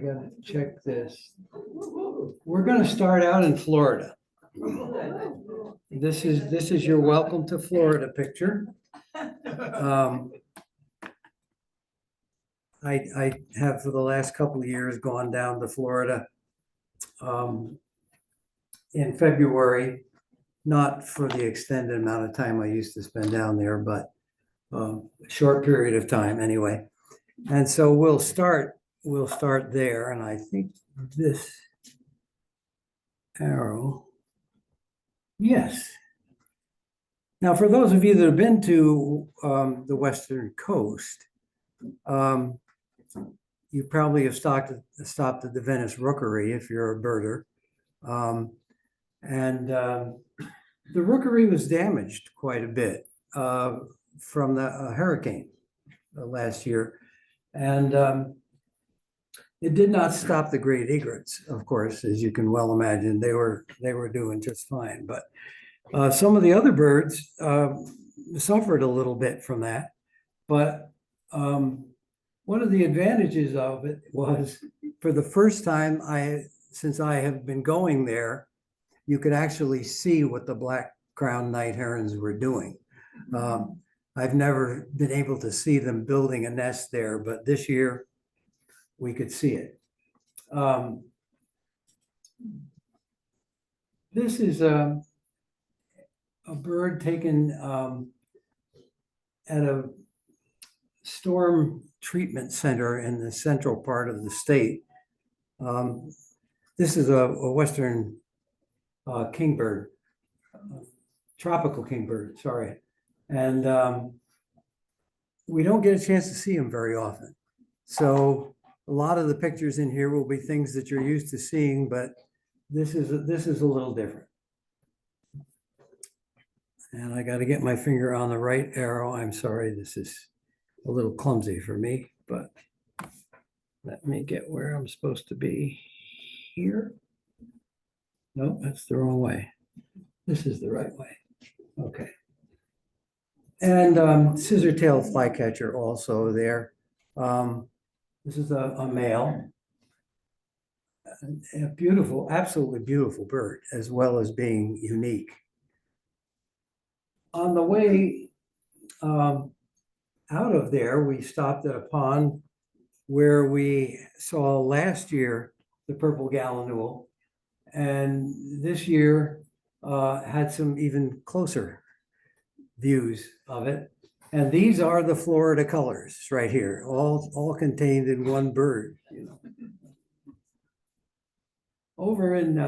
gotta check this. We're gonna start out in Florida. This is your welcome to Florida picture. I have for the last couple of years gone down to Florida in February, not for the extended amount of time I used to spend down there, but a short period of time anyway. And so we'll start there, and I think this arrow, yes. Now, for those of you that have been to the Western Coast, you probably have stopped at the Venice Rookery if you're a birder. The rookery was damaged quite a bit from the hurricane last year. And it did not stop the great egrets, of course, as you can well imagine. They were doing just fine. But some of the other birds suffered a little bit from that. But one of the advantages of it was, for the first time since I have been going there, you could actually see what the black-crowned night herons were doing. I've never been able to see them building a nest there, but this year we could see it. This is a bird taken at a storm treatment center in the central part of the state. This is a Western kingbird, tropical kingbird, sorry. And we don't get a chance to see them very often. So a lot of the pictures in here will be things that you're used to seeing, but this is a little different. And I got to get my finger on the right arrow. I'm sorry, this is a little clumsy for me, but let me get where I'm supposed to be here. Nope, that's the wrong way. This is the right way. Okay. And scissor-tailed flycatcher also there. This is a male. A beautiful, absolutely beautiful bird, as well as being unique. On the way out of there, we stopped at a pond where we saw last year the purple gallinule, and this year had some even closer views of it. And these are the Florida colors right here, all contained in one bird. You know. Over in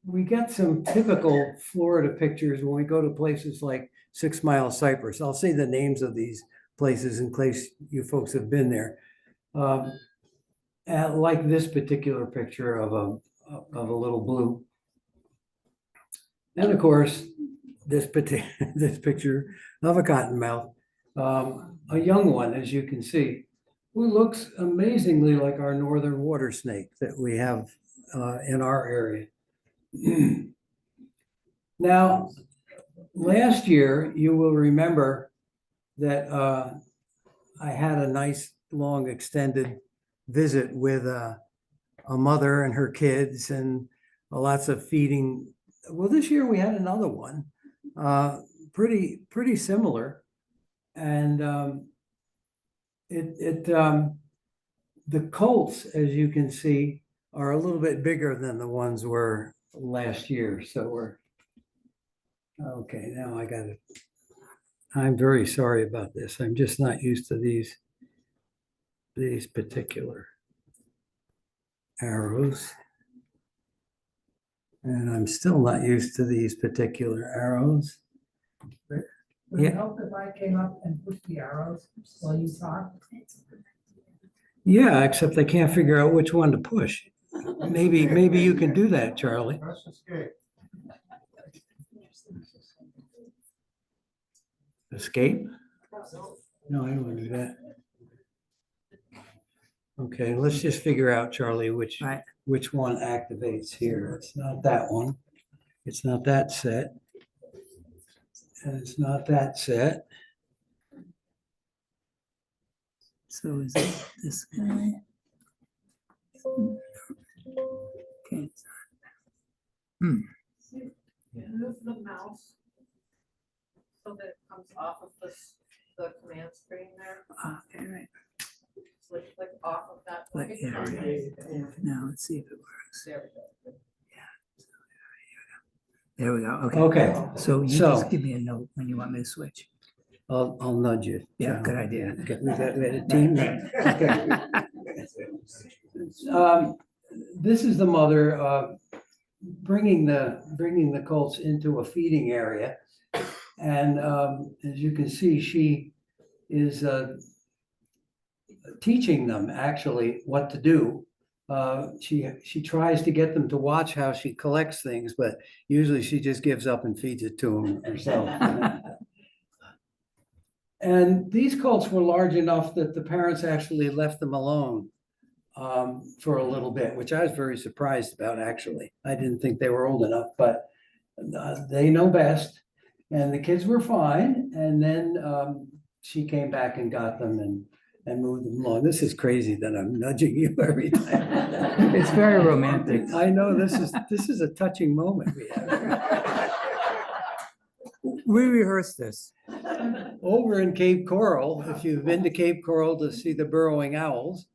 we get some typical Florida pictures when we go to places like 6 Mile Cypress. I'll say the names of these places in case you folks have been there. Like this particular picture of a little blue. And of course, this picture of a cottonmouth, a young one, as you can see, who looks amazingly like our northern water snake that we have in our area. Now, last year, you will remember that I had a nice, long, extended visit with a mother and her kids and lots of feeding. Well, this year we had another one, pretty similar. And the colts, as you can see, are a little bit bigger than the ones were last year. So we're, okay, now I got it. I'm very sorry about this. I'm just not used to these particular arrows. And I'm still not used to these particular arrows. Would it help if I came up and pushed the arrows while you talk? Yeah, except I can't figure out which one to push. Maybe you can do that, Charlie. Press escape. Escape? No, I don't want to do that. Okay, let's just figure out, Charlie, which one activates here. It's not that one. It's not that set. And it's not that set. So is it this guy? Okay. Move the mouse so that it comes off of the command screen there. Okay, right. So click off of that. But yeah, right. Now let's see if it works. There we go. There we go. Okay. Okay, So you So- just give me a note when you want me to switch. I'll nudge you. Yeah, good idea. Okay, we got a team. Okay. This is the mother bringing the colts into a feeding area. And as you can see, she is teaching them actually what to do. She tries to get them to watch how she collects things, but usually she just gives up and feeds it to them herself. And these colts were large enough that the parents actually left them alone for a little bit, which I was very surprised about, actually. I didn't think they were old enough, but they know best. And the kids were fine. And then she came back and got them and moved them along. This is crazy that I'm nudging you every time. It's very romantic. I know this is a touching moment we have. We rehearsed this. Over in Cape Coral, if you've been to Cape Coral to see the burrowing owls,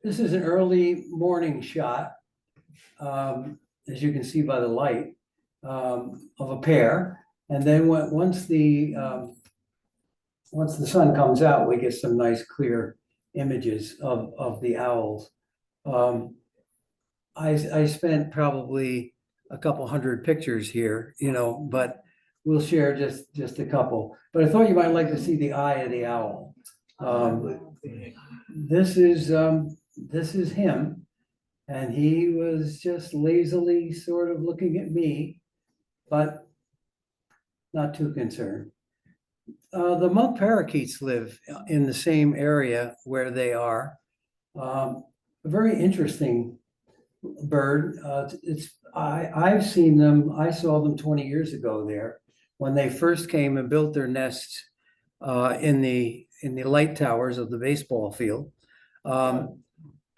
this is an early morning shot, as you can see by the light, of a pair. And then once the sun comes out, we get some nice clear images of the owls. I spent probably a couple hundred pictures here, but we'll share just a couple. But I thought you might like to see the eye of the owl. This is him, and he was just lazily sort of looking at me, but not too concerned. The monk parakeets live in the same area where they are. A very interesting bird. I've seen them. I saw them 20 years ago there when they first came and built their nests in the light towers of the baseball field, and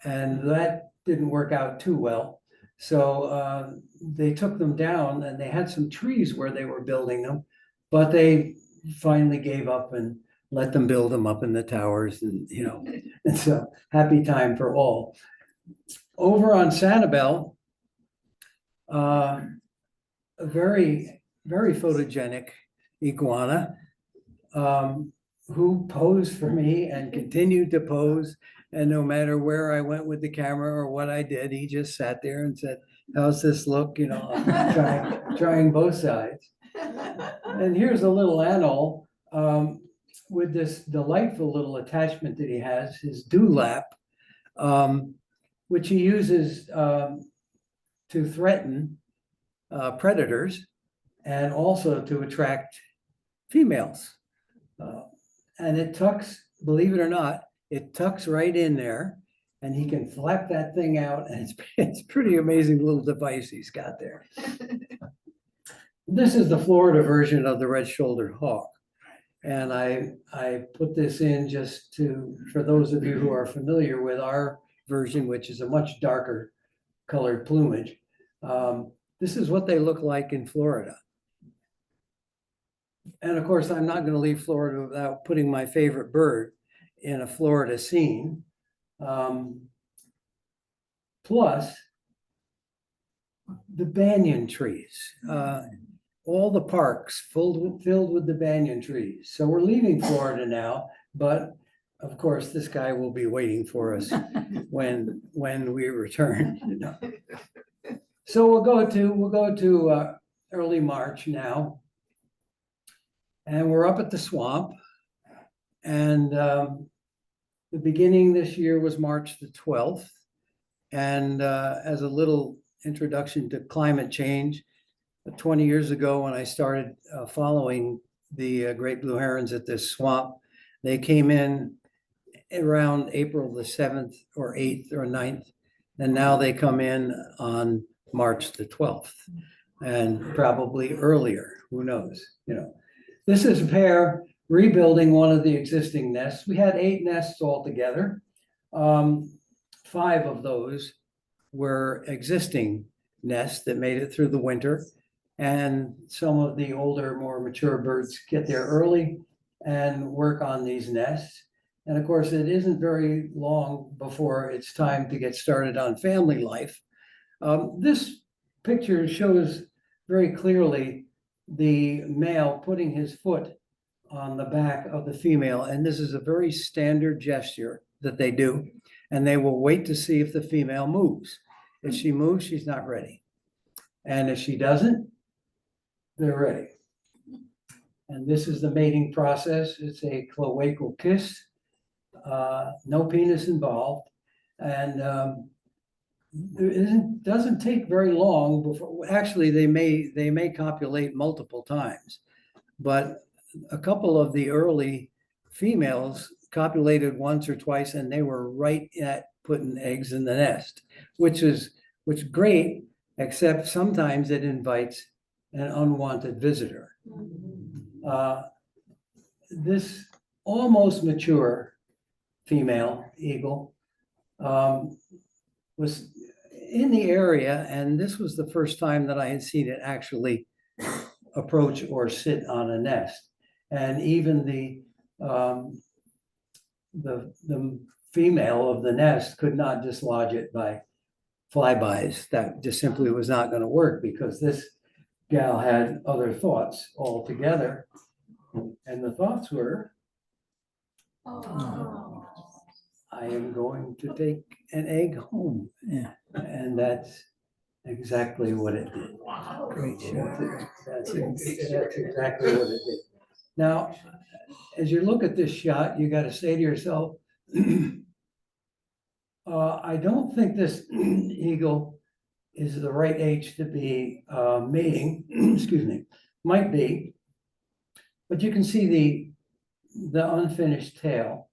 that didn't work out too well. So they took them down, and they had some trees where they were building them, but they finally gave up and let them build them up in the towers, and it's a happy time for all. Over on Sanibel, a very, very photogenic iguana who posed for me and continued to pose. And no matter where I went with the camera or what I did, he just sat there and said, "How's this look?" Trying both sides. And here's a little animal with this delightful little attachment that he has, his dewlap, which he uses to threaten predators and also to attract females. And it tucks, believe it or not, it tucks right in there, and he can flap that thing out, and it's pretty amazing little device he's got there. This is the Florida version of the red-shouldered hawk. And I put this in just for those of you who are familiar with our version, which is a much darker colored plumage. This is what they look like in Florida. And of course, I'm not going to leave Florida without putting my favorite bird in a Florida scene. Plus the banyan trees. All the parks filled with the banyan trees. So we're leaving Florida now, but of course, this guy will be waiting for us when we return. So we'll go to early March now, and we're up at the swamp. And the beginning this year was March the 12th. And as a little introduction to climate change, 20 years ago when I started following the great blue herons at this swamp, they came in around April the 7th or 8th or 9th, and now they come in on March the 12th, and probably earlier, who knows, This is a pair rebuilding one of the existing nests. We had 8 nests altogether. 5 of those were existing nests that made it through the winter. And some of the older, more mature birds get there early and work on these nests. And of course, it isn't very long before it's time to get started on family life. This picture shows very clearly the male putting his foot on the back of the female. And this is a very standard gesture that they do. And they will wait to see if the female moves. If she moves, she's not ready. And if she doesn't, they're ready. And this is the mating process. It's a cloacal kiss, no penis involved. And it doesn't take very long before, actually, they may copulate multiple times. But a couple of the early females copulated once or twice, and they were right at putting eggs in the nest, which is great, except sometimes it invites an unwanted visitor. This almost mature female eagle was in the area, and this was the first time that I had seen it actually approach or sit on a nest. And even the female of the nest could not dislodge it by flybys. That just simply was not going to work, because this gal had other thoughts altogether. And the thoughts were, I am going to take an egg home. Yeah. And that's exactly what it did. Great shot. That's exactly what it did. Now, as you look at this shot, you got to say to yourself, I don't think this eagle is the right age to be mating. Excuse me, might be, but you can see the unfinished tail,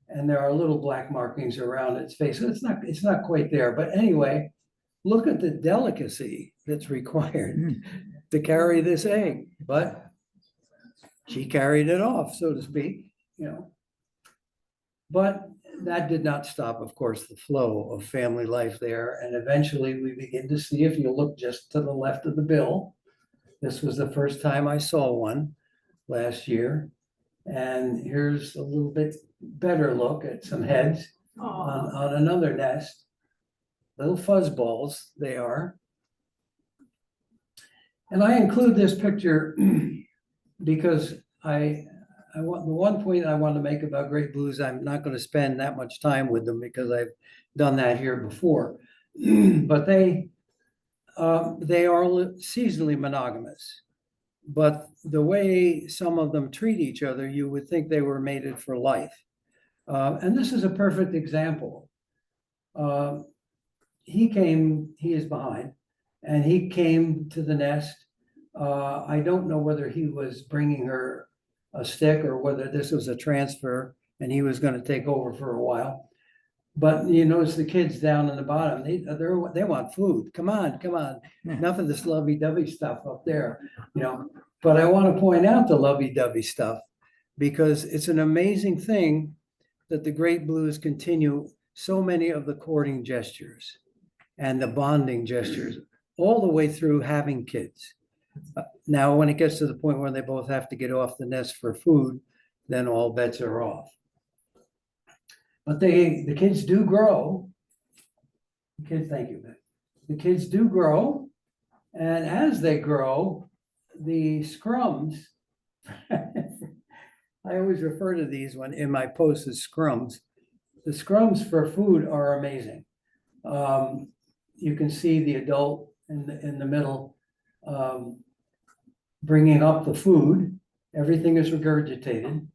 and there are little black markings around its face. So it's not quite there. But anyway, look at the delicacy that's required to carry this egg. But she carried it off, so to speak, you know. But that did not stop, of course, the flow of family life there. And eventually we begin to see, if you look just to the left of the bill, this was the first time I saw one last year. And here's a little bit better look at some heads on another nest. Little fuzzballs they are. And I include this picture because the one point I want to make about great blues, I'm not going to spend that much time with them because I've done that here before. But they are seasonally monogamous. But the way some of them treat each other, you would think they were mated for life. And this is a perfect example. He is behind, and he came to the nest. I don't know whether he was bringing her a stick or whether this was a transfer and he was going to take over for a while. But you notice the kids down in the bottom, they want food. Come on. Enough of this lovey-dovey stuff up there, you know. But I want to point out the lovey-dovey stuff because it's an amazing thing that the great blues continue so many of the courting gestures and the bonding gestures all the way through having kids. Now, when it gets to the point where they both have to get off the nest for food, then all bets are off. But the kids do grow. Thank you, Ben. The kids do grow, and as they grow, the scrums, I always refer to these when in my posts as scrums. The scrums for food are amazing. You can see the adult in the middle bringing up the food. Everything is regurgitated,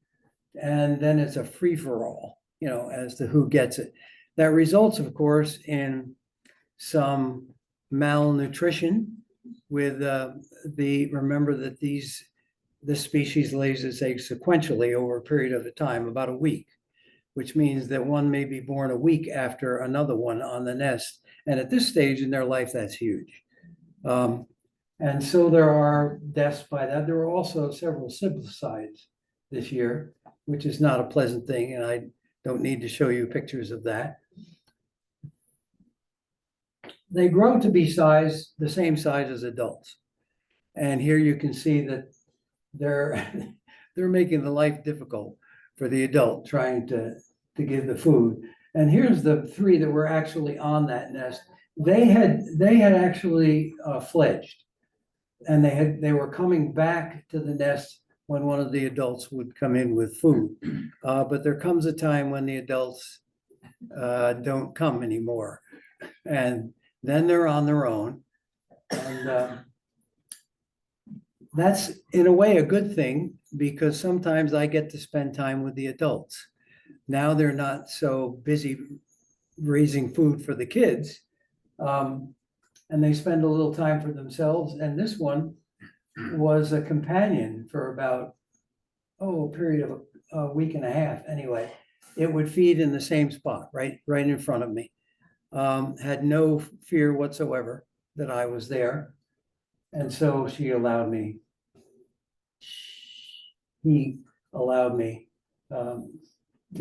and then it's a free-for-all, you know, as to who gets it. That results, of course, in some malnutrition with remember that this species lays its eggs sequentially over a period of time, about a week, which means that one may be born a week after another one on the nest. And at this stage in their life, that's huge. And so there are deaths by that. There are also several suicides this year, which is not a pleasant thing, and I don't need to show you pictures of that. They grow to be the same size as adults. And here you can see that they're they're making the life difficult for the adult trying to give the food. And here's the three that were actually on that nest. They had actually fledged, and they were coming back to the nest when one of the adults would come in with food. But there comes a time when the adults don't come anymore, and then they're on their own. And that's in a way a good thing, because sometimes I get to spend time with the adults. Now they're not so busy raising food for the kids, and they spend a little time for themselves. And this one was a companion for about, a period of a week and a half anyway. It would feed in the same spot, right in front of me. Had no fear whatsoever that I was there. And so he allowed me to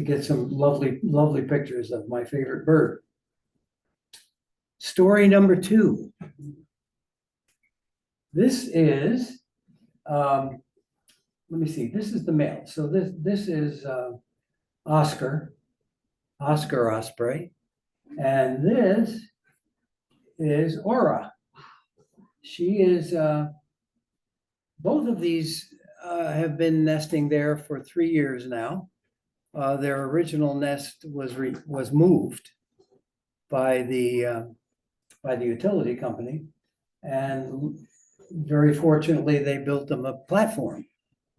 get some lovely pictures of my favorite bird. Story number 2. This is, let me see, this is the male. So this is Oscar osprey, and this is Aura. She is, both of these have been nesting there for 3 years now. Their original nest was moved by the utility company, and very fortunately, they built them a platform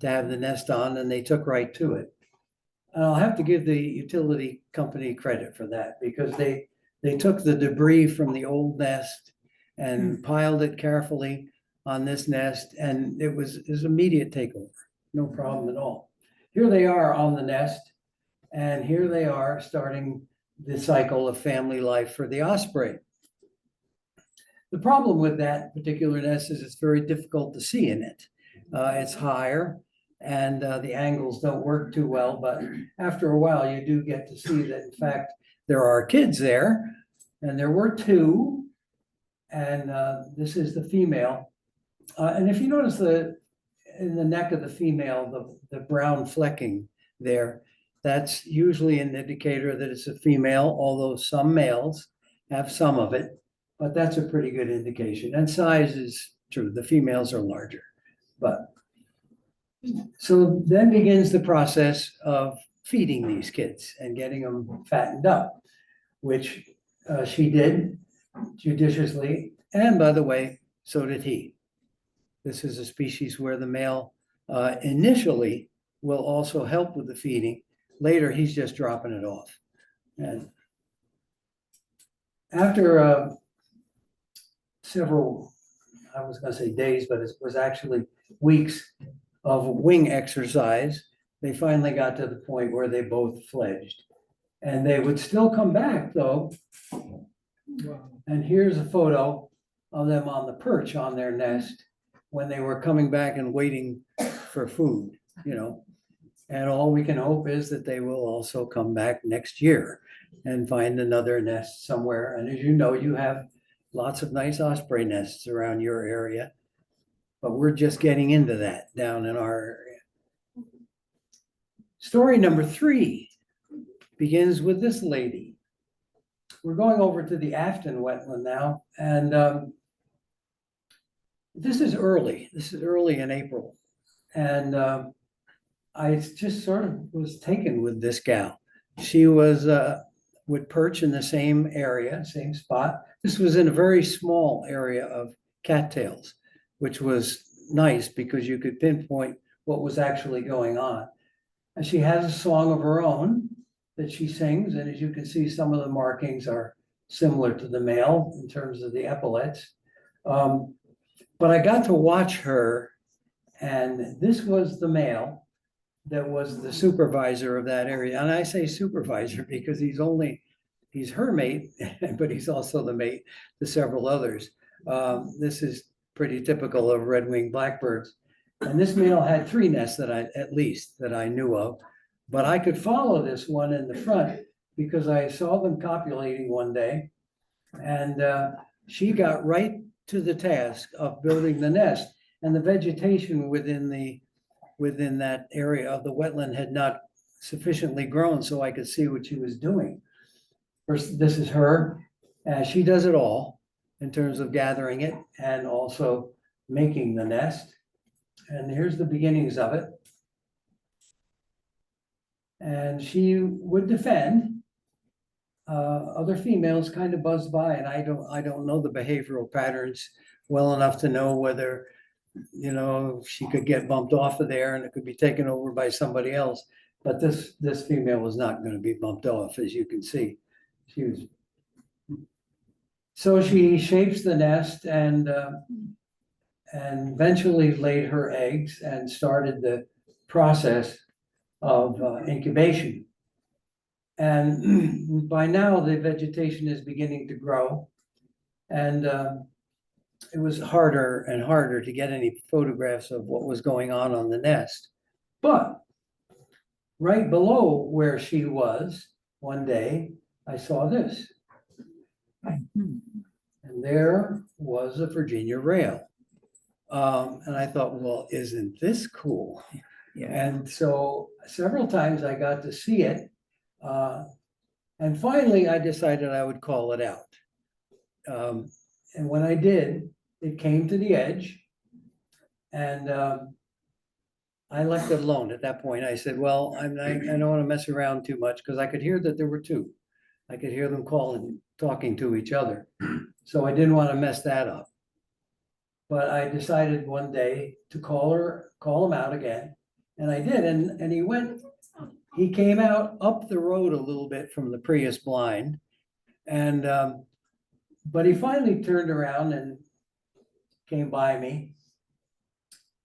to have the nest on, and they took right to it. And I'll have to give the utility company credit for that, because they took the debris from the old nest and piled it carefully on this nest, and it was immediate takeover, no problem at all. Here they are on the nest, and here they are starting the cycle of family life for the osprey. The problem with that particular nest is it's very difficult to see in it. It's higher, and the angles don't work too well, but after a while you do get to see that in fact there are kids there, and there were 2, and this is the female. And if you notice in the neck of the female, the brown flecking there, that's usually an indicator that it's a female, although some males have some of it, but that's a pretty good indication. And size is true, the females are larger. But so then begins the process of feeding these kids and getting them fattened up, which she did judiciously. And by the way, so did he. This is a species where the male initially will also help with the feeding. Later, he's just dropping it off. And after several, I was going to say days, but it was actually weeks of wing exercise, they finally got to the point where they both fledged. And they would still come back, though. And here's a photo of them on the perch on their nest when they were coming back and waiting for food, And all we can hope is that they will also come back next year and find another nest somewhere. And as you know, you have lots of nice osprey nests around your area, but we're just getting into that down in our area. Story number 3 begins with this lady. We're going over to the Afton wetland now, and this is early. This is early in April, and I just sort of was taken with this gal. She would perch in the same area, same spot. This was in a very small area of cattails, which was nice because you could pinpoint what was actually going on. And she has a song of her own that she sings, and as you can see, some of the markings are similar to the male in terms of the epaulets. But I got to watch her, and this was the male that was the supervisor of that area. And I say supervisor because he's her mate, but he's also the mate to several others. This is pretty typical of red-winged blackbirds. And this male had 3 nests at least that I knew of. But I could follow this one in the front because I saw them copulating one day. And she got right to the task of building the nest. And the vegetation within that area of the wetland had not sufficiently grown so I could see what she was doing. First, this is her. She does it all in terms of gathering it and also making the nest. And here's the beginnings of it. And she would defend. Other females kind of buzzed by, and I don't know the behavioral patterns well enough to know whether, you know, she could get bumped off of there and it could be taken over by somebody else. But this female was not going to be bumped off, as you can see. She was. So she shapes the nest and eventually laid her eggs and started the process of incubation. And by now the vegetation is beginning to grow. And it was harder and harder to get any photographs of what was going on the nest. But right below where she was, one day, I saw this. And there was a Virginia rail. And I thought, well, isn't this cool? Yeah. And so several times I got to see it. And finally, I decided I would call it out. And when I did, it came to the edge. And I left it alone at that point. I said, well, I don't want to mess around too much because I could hear that there were 2. I could hear them talking to each other. So I didn't want to mess that up. But I decided one day to call him out again. And I did. And he came out up the road a little bit from the Prius blind. And, but he finally turned around and came by me.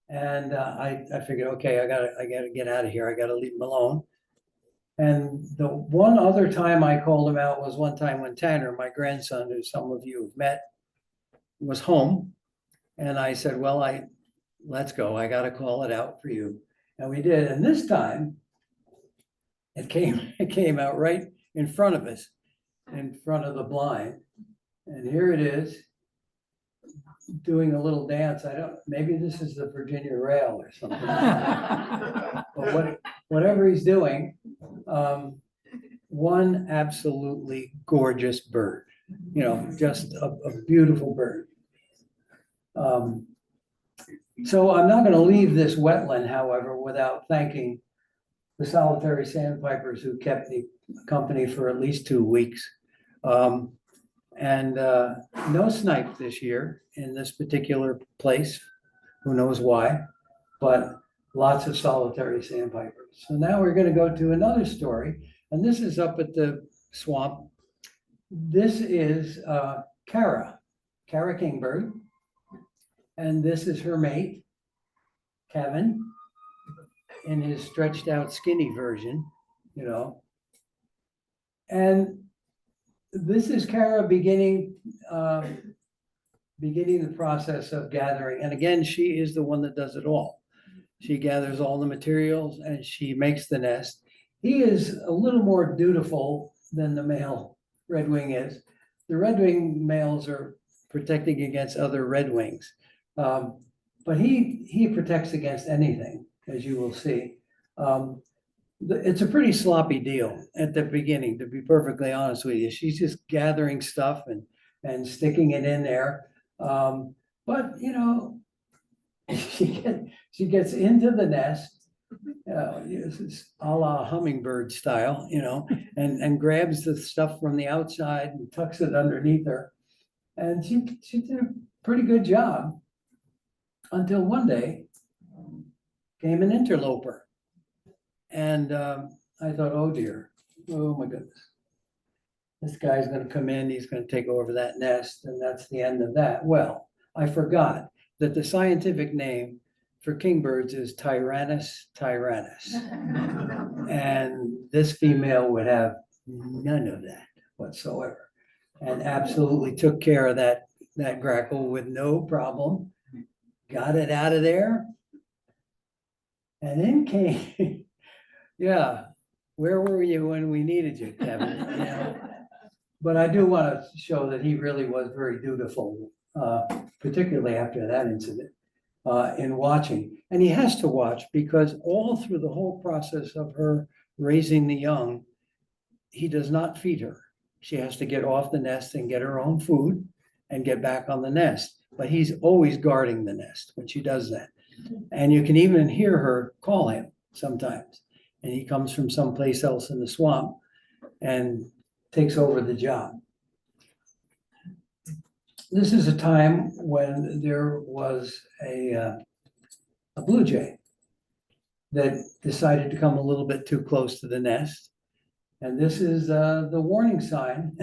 And I figured, okay, I gotta get out of here. I gotta leave him alone. And the one other time I called him out was one time when Tanner, my grandson, who some of you have met, was home. And I said, well, let's go. I gotta call it out for you. And we did. And this time it came out right in front of us, in front of the blind. And here it is, doing a little dance. Maybe this is the Virginia rail or something. But whatever he's doing, one absolutely gorgeous bird, you know, just a beautiful bird. So I'm not going to leave this wetland, however, without thanking the solitary sandpipers who kept me company for at least 2 weeks. And no snipe this year in this particular place, who knows why, but lots of solitary sandpipers. So now we're going to go to another story, and this is up at the swamp. This is Kara kingbird, and this is her mate, Kevin, in his stretched out skinny version, you know. And this is Kara beginning the process of gathering. And again, she is the one that does it all. She gathers all the materials and she makes the nest. He is a little more dutiful than the male redwing is. The redwing males are protecting against other redwings. But he protects against anything, as you will see. It's a pretty sloppy deal at the beginning, to be perfectly honest with you. She's just gathering stuff and sticking it in there. But you know, she gets into the nest, it's a la hummingbird style, you know, and grabs the stuff from the outside and tucks it underneath her. And she did a pretty good job until one day came an interloper. And I thought, oh dear, oh my goodness. This guy's going to come in, he's going to take over that nest, and that's the end of that. Well, I forgot that the scientific name for kingbirds is Tyrannus tyrannus. And this female would have none of that whatsoever, and absolutely took care of that grackle with no problem. Got it out of there, And then came, yeah, where were you when we needed you, Kevin? But I do want to show that he really was very dutiful, particularly after that incident, in watching. And he has to watch because all through the whole process of her raising the young, he does not feed her. She has to get off the nest and get her own food and get back on the nest. But he's always guarding the nest when she does that. And you can even hear her call him sometimes. And he comes from someplace else in the swamp and takes over the job. This is a time when there was a blue jay that decided to come a little bit too close to the nest. And this is the warning sign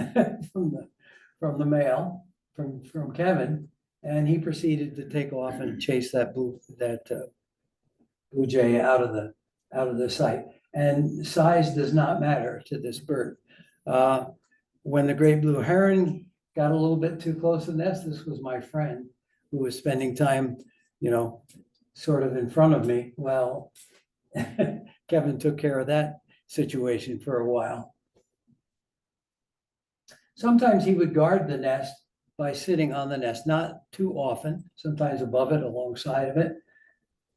from the male, from Kevin. And he proceeded to take off and chase that blue jay out of the sight. And size does not matter to this bird. When the great blue heron got a little bit too close to the nest, this was my friend who was spending time, sort of in front of me. Well, Kevin took care of that situation for a while. Sometimes he would guard the nest by sitting on the nest, not too often, sometimes above it, alongside of it.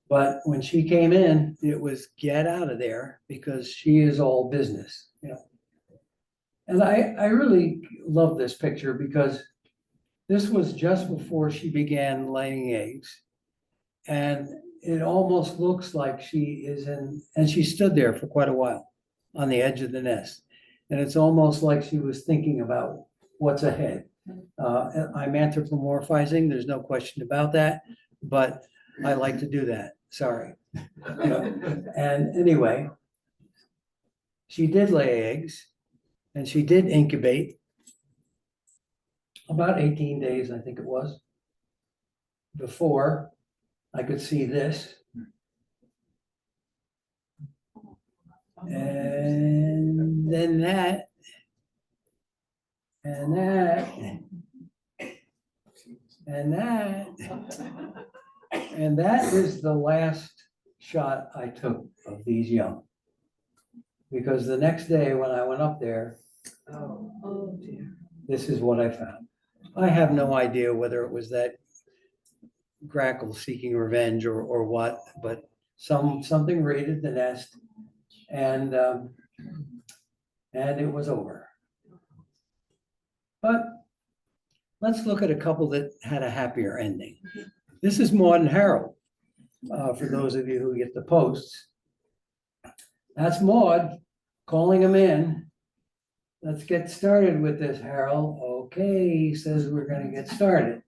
But when she came in, it was get out of there because she is all business, And I really love this picture because this was just before she began laying eggs. And it almost looks like she is and she stood there for quite a while on the edge of the nest. And it's almost like she was thinking about what's ahead. I'm anthropomorphizing, there's no question about that, but I like to do that, sorry. And anyway, she did lay eggs and she did incubate about 18 days, I think it was, before I could see this. And then that, and that, and that, and that is the last shot I took of these young. Because the next day when I went up there, oh dear, this is what I found. I have no idea whether it was that grackle seeking revenge or what, but something raided the nest and it was over. But let's look at a couple that had a happier ending. This is Maud and Harold, for those of you who get the posts. That's Maud calling him in. Let's get started with this, Harold. Okay, he says we're going to get started.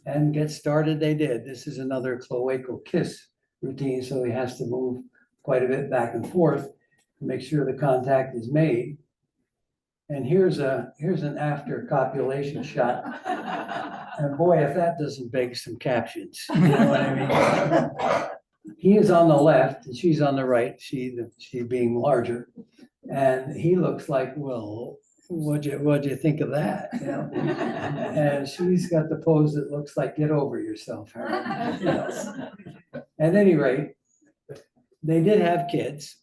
And get started they did. This is another cloacal kiss routine, so he has to move quite a bit back and forth to make sure the contact is made. And here's an after copulation shot. And boy, if that doesn't beg some captions, you know what I mean? He is on the left and she's on the right, she being larger. And he looks like, well, what'd you think of that? And she's got the pose that looks like, get over yourself, Harold. At any rate, they did have kids.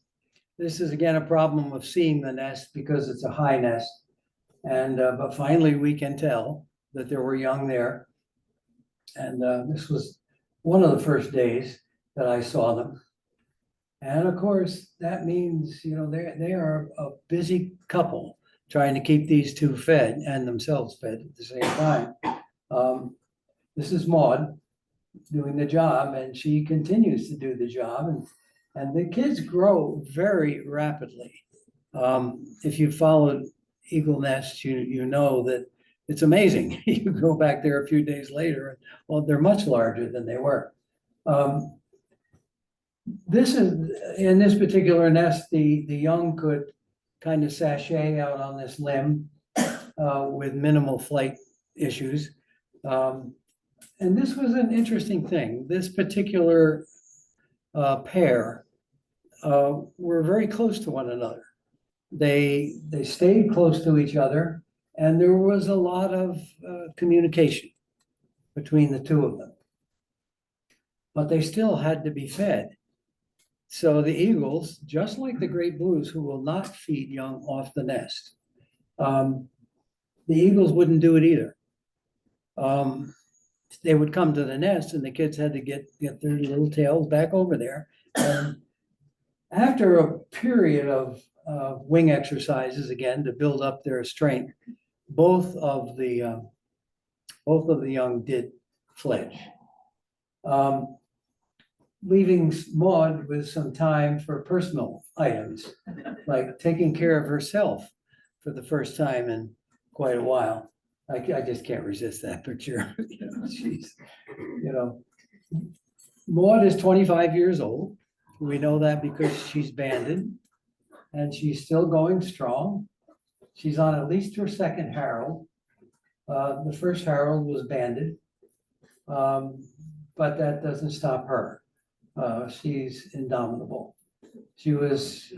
This is again a problem of seeing the nest because it's a high nest. And but finally we can tell that there were young there. And this was one of the first days that I saw them. And of course, that means, they are a busy couple trying to keep these two fed and themselves fed at the same time. This is Maud doing the job, and she continues to do the job. And the kids grow very rapidly. If you followed eagle nests, you know that it's amazing. You go back there a few days later, well, they're much larger than they were. This is, in this particular nest, the young could kind of sashay out on this limb with minimal flight issues. And this was an interesting thing. This particular pair were very close to one another. They stayed close to each other, and there was a lot of communication between the two of them. But they still had to be fed. So the eagles, just like the great blues, who will not feed young off the nest, the eagles wouldn't do it either. They would come to the nest and the kids had to get their little tails back over there. And after a period of wing exercises again to build up their strength, both of the young did fledge. Leaving Maud with some time for personal items, like taking care of herself for the first time in quite a while. I just can't resist that picture. She's, Maud is 25 years old. We know that because she's banded and she's still going strong. She's on at least her second Harold. The first Harold was banded, but that doesn't stop her. She's indomitable. She was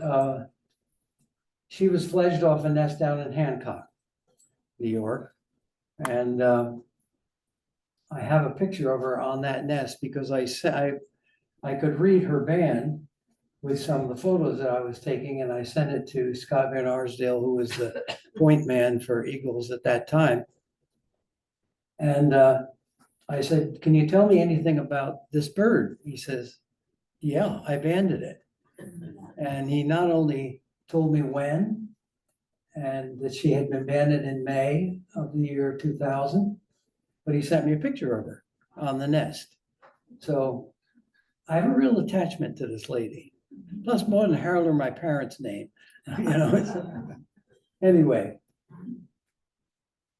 fledged off a nest down in Hancock, New York. And I have a picture of her on that nest because I could read her band with some of the photos that I was taking, and I sent it to Scott Van Arsdale, who was the point man for eagles at that time. And I said, "Can you tell me anything about this bird?" He says, "Yeah, I banded it." And he not only told me when, and that she had been banded in May of the year 2000, but he sent me a picture of her on the nest. So I have a real attachment to this lady. Plus, Maud and Harold are my parents' name. Anyway,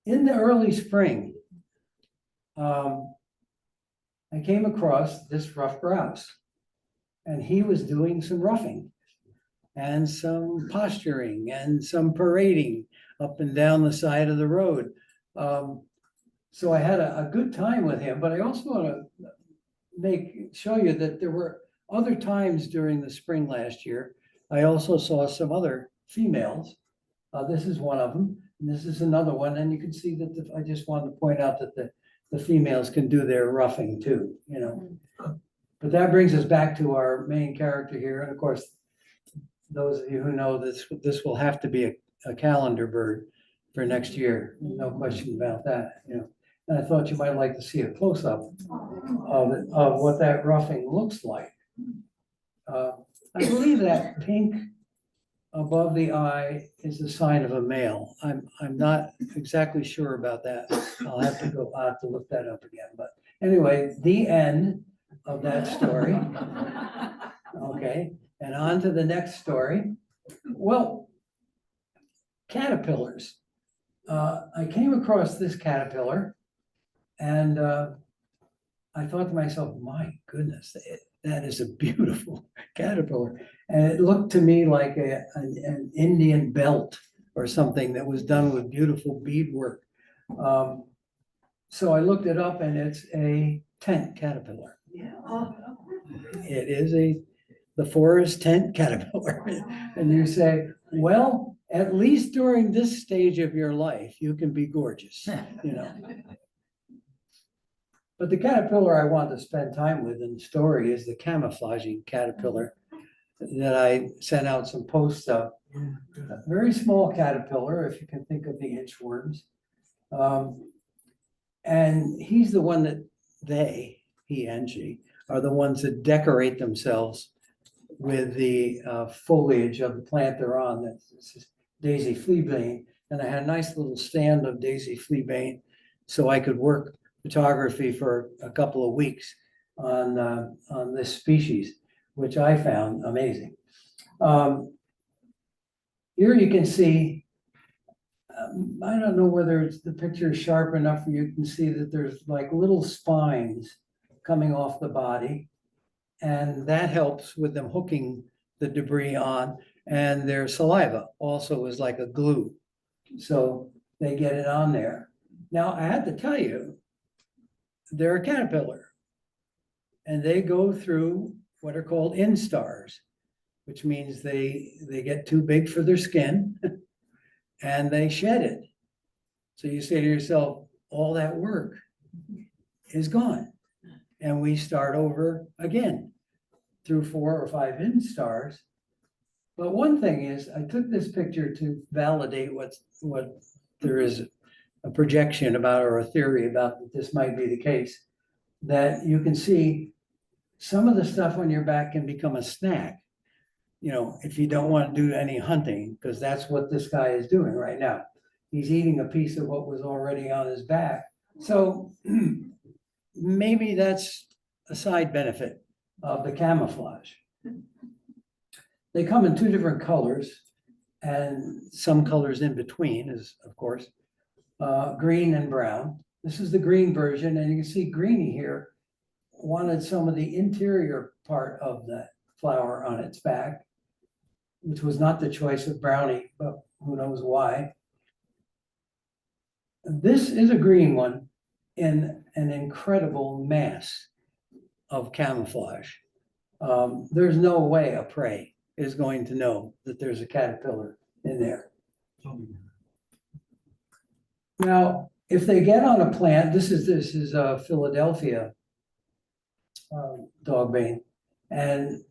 in the early spring, I came across this rough grouse, and he was doing some roughing and some posturing and some parading up and down the side of the road. So I had a good time with him, but I also want to show you that there were other times during the spring last year. I also saw some other females. This is one of them, and this is another one, and you can see that I just wanted to point out that the females can do their roughing too, But that brings us back to our main character here, and of course, those of you who know this will have to be a calendar bird for next year, no question about that, And I thought you might like to see a close-up of what that roughing looks like. I believe that pink above the eye is a sign of a male. I'm not exactly sure about that. I'll have to look that up again. But anyway, the end of that story. Okay, and on to the next story. Well, caterpillars. I came across this caterpillar, and I thought to myself, my goodness, that is a beautiful caterpillar. And it looked to me like an Indian belt or something that was done with beautiful beadwork. So I looked it up, and it's a tent caterpillar. It is the forest tent caterpillar. And you say, well, at least during this stage of your life, you can be gorgeous, But the caterpillar I want to spend time with in the story is the camouflaging caterpillar that I sent out some posts of. A very small caterpillar, if you can think of the inchworms. And he's the one that he and she, are the ones that decorate themselves with the foliage of the plant they're on. That's daisy fleabane. And I had a nice little stand of daisy fleabane so I could work photography for a couple of weeks on this species, which I found amazing. Here you can see, I don't know whether the picture is sharp enough for you can see that there's like little spines coming off the body, and that helps with them hooking the debris on, and their saliva also is like a glue, so they get it on there. Now, I had to tell you, they're a caterpillar, and they go through what are called instars, which means they get too big for their skin and they shed it. So you say to yourself, all that work is gone, and we start over again. through 4 or 5 instars. But one thing is, I took this picture to validate what there is a projection about, or a theory about, that this might be the case. That you can see some of the stuff on your back can become a snack. You know, if you don't want to do any hunting, because that's what this guy is doing right now. He's eating a piece of what was already on his back. So maybe that's a side benefit of the camouflage. They come in 2 different colors, and some colors in between is, of course, green and brown. This is the green version, and you can see Greenie here wanted some of the interior part of the flower on its back, which was not the choice of Brownie, but who knows why. This is a green one in an incredible mass of camouflage. There's no way a prey is going to know that there's a caterpillar in there. Now, if they get on a plant, this is a Philadelphia dogbane, and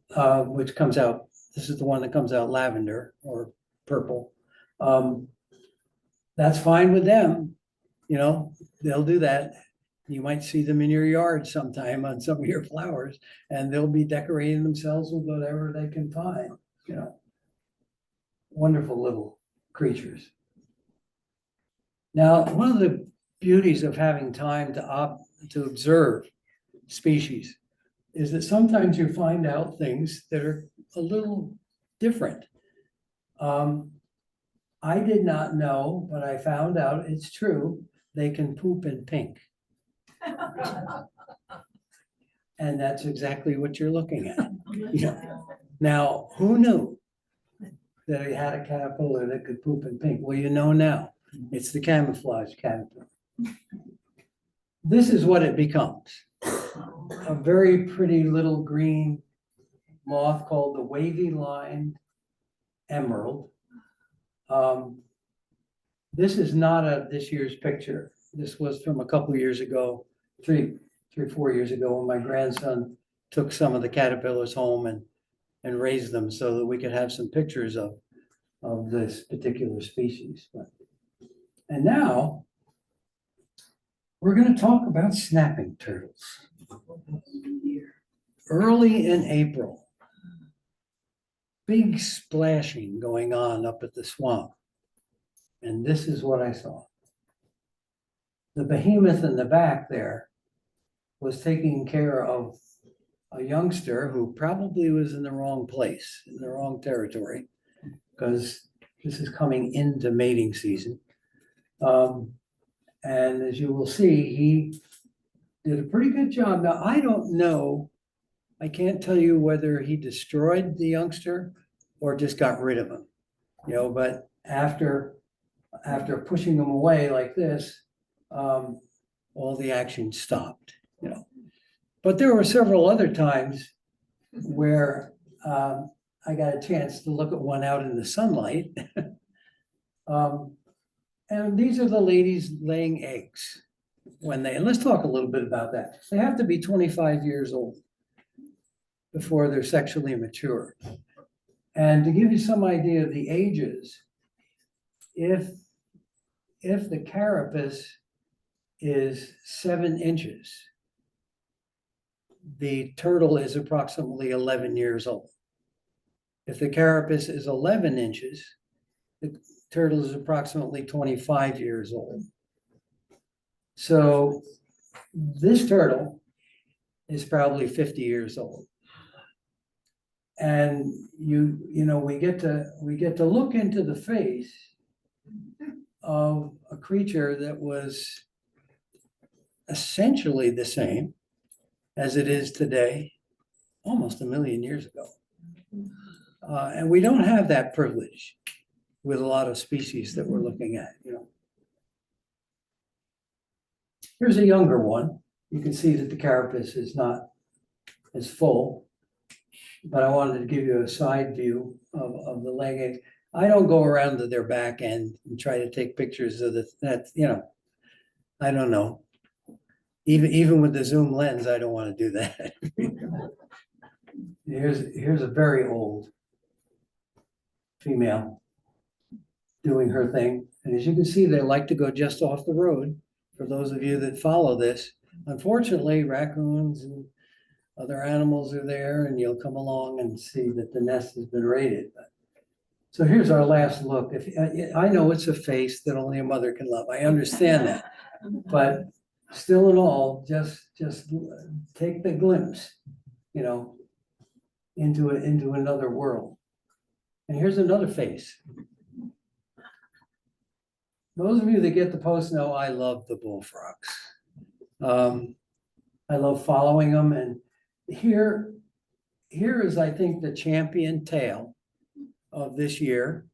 which comes out, this is the one that comes out lavender or purple. That's fine with them, you know, they'll do that. You might see them in your yard sometime on some of your flowers, and they'll be decorating themselves with whatever they can find, you know. Wonderful little creatures. Now, one of the beauties of having time to observe species is that sometimes you find out things that are a little different. I did not know, but I found out it's true. They can poop in pink. And that's exactly what you're looking at. Yeah. Now, who knew that he had a caterpillar that could poop in pink? Well, you know now. It's the camouflage caterpillar. This is what it becomes. A very pretty little green moth called the wavy-lined emerald. This is not this year's picture. This was from a couple years ago, three or 4 years ago, when my grandson took some of the caterpillars home and raised them so that we could have some pictures of this particular species. And now we're going to talk about snapping turtles. Early in April, big splashing going on up at the swamp. And this is what I saw. The behemoth in the back there was taking care of a youngster who probably was in the wrong place, in the wrong territory, because this is coming into mating season. And as you will see, he did a pretty good job. Now, I don't know, I can't tell you whether he destroyed the youngster or just got rid of him, you know, but after pushing him away like this, all the action stopped, you know. But there were several other times where I got a chance to look at one out in the sunlight. And these are the ladies laying eggs and let's talk a little bit about that. They have to be 25 years old before they're sexually mature. And to give you some idea of the ages, if the carapace is 7 inches, the turtle is approximately 11 years old. If the carapace is 11 inches, the turtle is approximately 25 years old. So this turtle is probably 50 years old. And you know, we get to look into the face of a creature that was essentially the same as it is today, almost 1 million years ago. And we don't have that privilege with a lot of species that we're looking at, you know. Here's a younger one. You can see that the carapace is not as full, but I wanted to give you a side view of the laying eggs. I don't go around to their back end and try to take pictures of that, you know, I don't know. Even with the zoom lens, I don't want to do that. Here's a very old female doing her thing. And as you can see, they like to go just off the road. For those of you that follow this, unfortunately, raccoons and other animals are there, and you'll come along and see that the nest has been raided. So here's our last look. If I know it's a face that only a mother can love, I understand that, but still in all, just take the glimpse, you know, into another world. And here's another face. Those of you that get the post know I love the bullfrogs. I love following them, and here is, I think, the champion tale of this year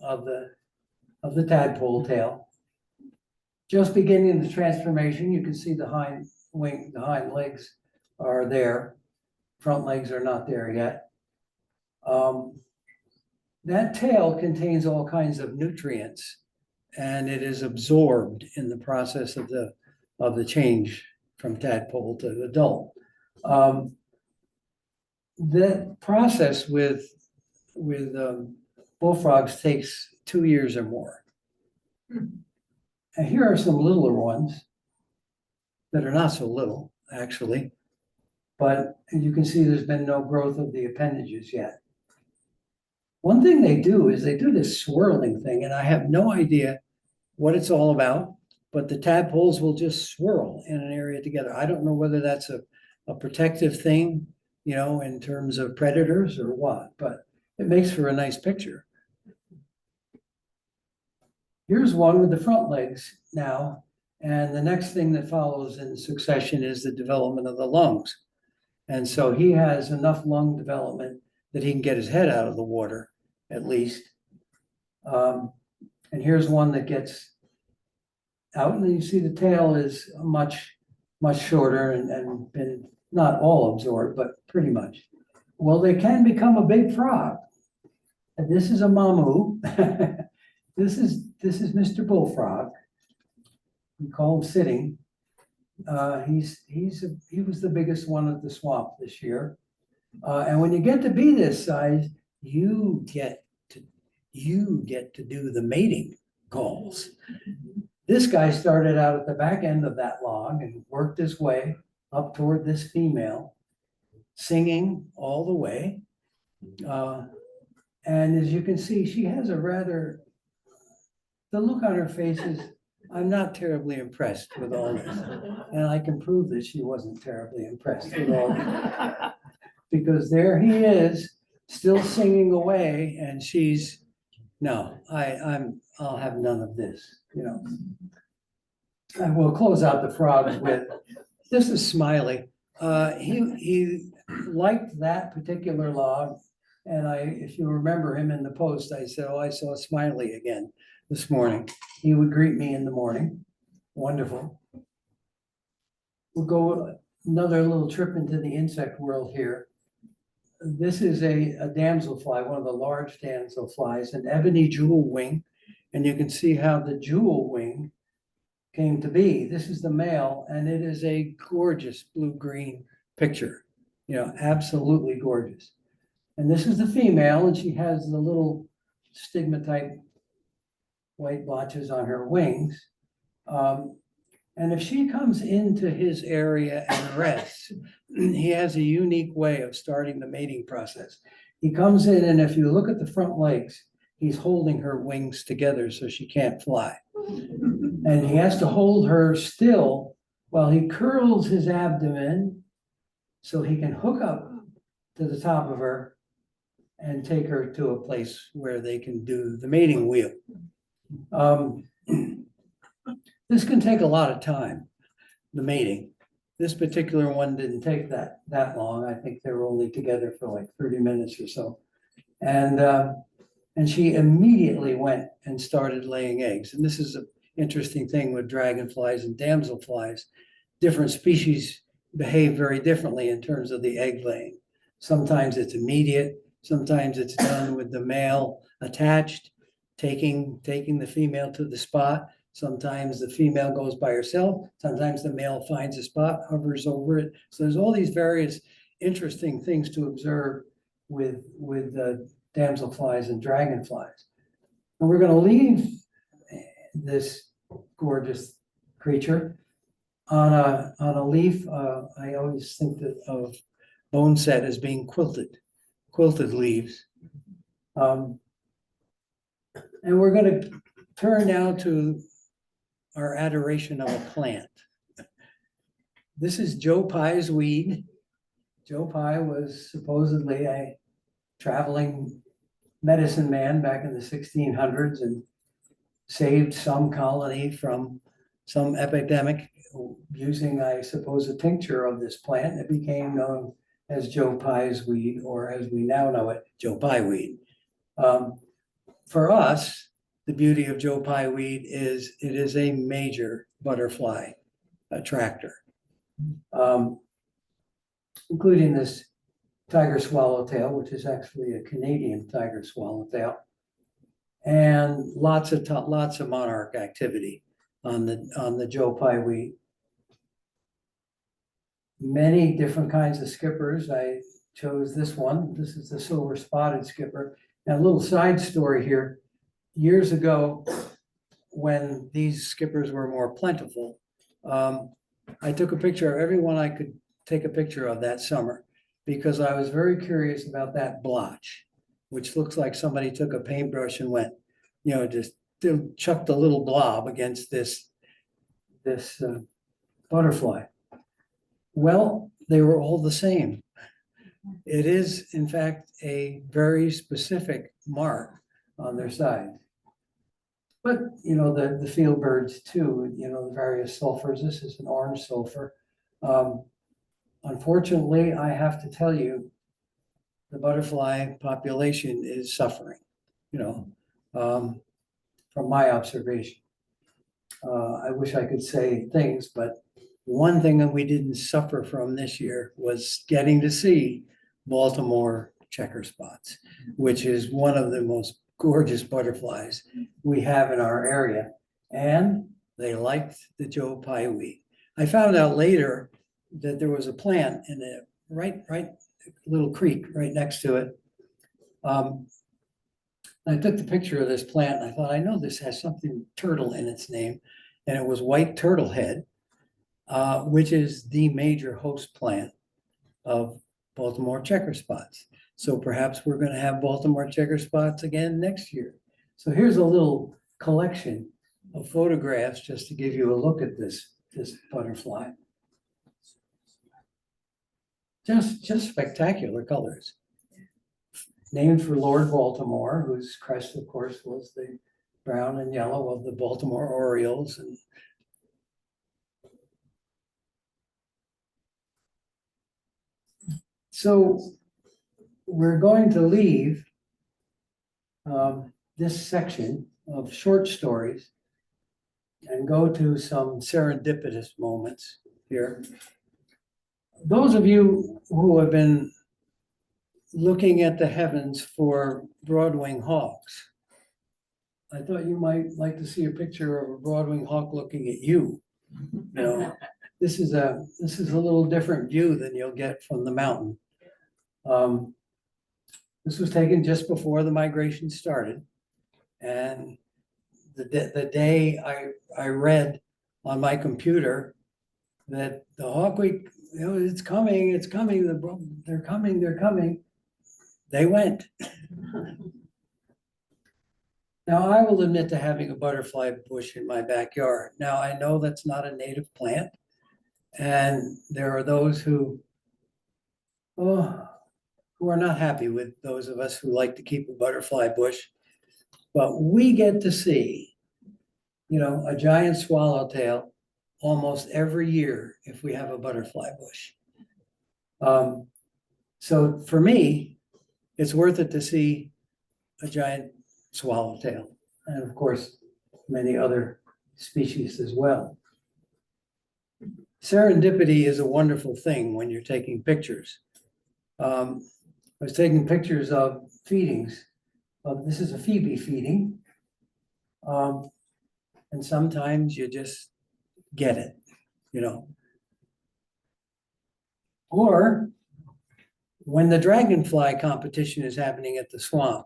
of the tadpole tail. Just beginning the transformation, you can see the hind legs are there. Front legs are not there yet. That tail contains all kinds of nutrients, and it is absorbed in the process of the change from tadpole to adult. That process with bullfrogs takes 2 years or more. And here are some littler ones that are not so little, actually. But you can see there's been no growth of the appendages yet. One thing they do is they do this swirling thing, and I have no idea what it's all about, but the tadpoles will just swirl in an area together. I don't know whether that's a protective thing, you know, in terms of predators or what, but it makes for a nice picture. Here's one with the front legs now, and the next thing that follows in succession is the development of the lungs. And so he has enough lung development that he can get his head out of the water, at least. And here's one that gets out, and you see the tail is much shorter and been not all absorbed, but pretty much. Well, they can become a big frog. And this is a mamu. This is Mr. Bullfrog. We call him sitting. He was the biggest one at the swamp this year. And when you get to be this size, you get to do the mating calls. This guy started out at the back end of that log and worked his way up toward this female, singing all the way. And as you can see, she has the look on her face is, I'm not terribly impressed with all this. And I can prove that she wasn't terribly impressed with all this. Because there he is, still singing away, and she's, no, I'll have none of this, you know. And we'll close out the frogs with, this is Smiley. He liked that particular log. And if you remember him in the post, I said, oh, I saw Smiley again this morning. He would greet me in the morning. Wonderful. We'll go another little trip into the insect world here. This is a damselfly, one of the large damselflies, an ebony jewel wing. And you can see how the jewel wing came to be. This is the male, and it is a gorgeous blue-green picture. You know, absolutely gorgeous. And this is the female, and she has the little stigma-type white blotches on her wings. And if she comes into his area and rests, he has a unique way of starting the mating process. He comes in, and if you look at the front legs, he's holding her wings together so she can't fly. And he has to hold her still while he curls his abdomen so he can hook up to the top of her and take her to a place where they can do the mating wheel. This can take a lot of time, the mating. This particular one didn't take that long. I think they were only together for like 30 minutes or so. And she immediately went and started laying eggs. And this is an interesting thing with dragonflies and damselflies. Different species behave very differently in terms of the egg laying. Sometimes it's immediate. Sometimes it's done with the male attached, taking the female to the spot. Sometimes the female goes by herself. Sometimes the male finds a spot, hovers over it. So there's all these various interesting things to observe with damselflies and dragonflies. And we're gonna leave this gorgeous creature on a leaf. I always think that of bone set as being quilted leaves. And we're gonna turn now to our adoration of a plant. This is Joe Pye's weed. Joe Pye was supposedly a traveling medicine man back in the 1600s and saved some colony from some epidemic using, I suppose, a tincture of this plant. It became known as Joe Pye's weed, or as we now know it, Joe Pye weed. For us, the beauty of Joe Pye weed is it is a major butterfly attractor, including this tiger swallowtail, which is actually a Canadian tiger swallowtail, and lots of monarch activity on the Joe Pye weed. Many different kinds of skippers. I chose this one. This is the silver spotted skipper. Now, a little side story here. Years ago, when these skippers were more plentiful, I took a picture of everyone I could take a picture of that summer, because I was very curious about that blotch, which looks like somebody took a paintbrush and went, just chucked a little blob against this butterfly. Well, they were all the same. It is, in fact, a very specific mark on their side. But, the field birds too, the various sulfurs. This is an orange sulfur. Unfortunately, I have to tell you, the butterfly population is suffering, from my observation. I wish I could say things, but one thing that we didn't suffer from this year was getting to see Baltimore checker spots, which is one of the most gorgeous butterflies we have in our area. And they liked the Joe Pye weed. I found out later that there was a plant in a right little creek right next to it. I took the picture of this plant and I thought, I know this has something turtle in its name. And it was white turtlehead, which is the major host plant of Baltimore checker spots. So perhaps we're going to have Baltimore checker spots again next year. So here's a little collection of photographs just to give you a look at this butterfly. Just spectacular colors. Named for Lord Baltimore, whose crest, of course, was the brown and yellow of the Baltimore Orioles. And so we're going to leave this section of short stories and go to some serendipitous moments here. Those of you who have been looking at the heavens for broadwing hawks, I thought you might like to see a picture of a broadwing hawk looking at you. This is a little different view than you'll get from the mountain. This was taken just before the migration started, and the day I read on my computer that the Hawk Week, it's coming, they're coming. They went. Now, I will admit to having a butterfly bush in my backyard. Now, I know that's not a native plant, and there are those who are not happy with those of us who like to keep a butterfly bush. But we get to see, a giant swallowtail almost every year if we have a butterfly bush. So for me, it's worth it to see a giant swallowtail, and of course, many other species as well. Serendipity is a wonderful thing when you're taking pictures. I was taking pictures of feedings. This is a phoebe feeding. And sometimes you just get it, Or when the dragonfly competition is happening at the swamp,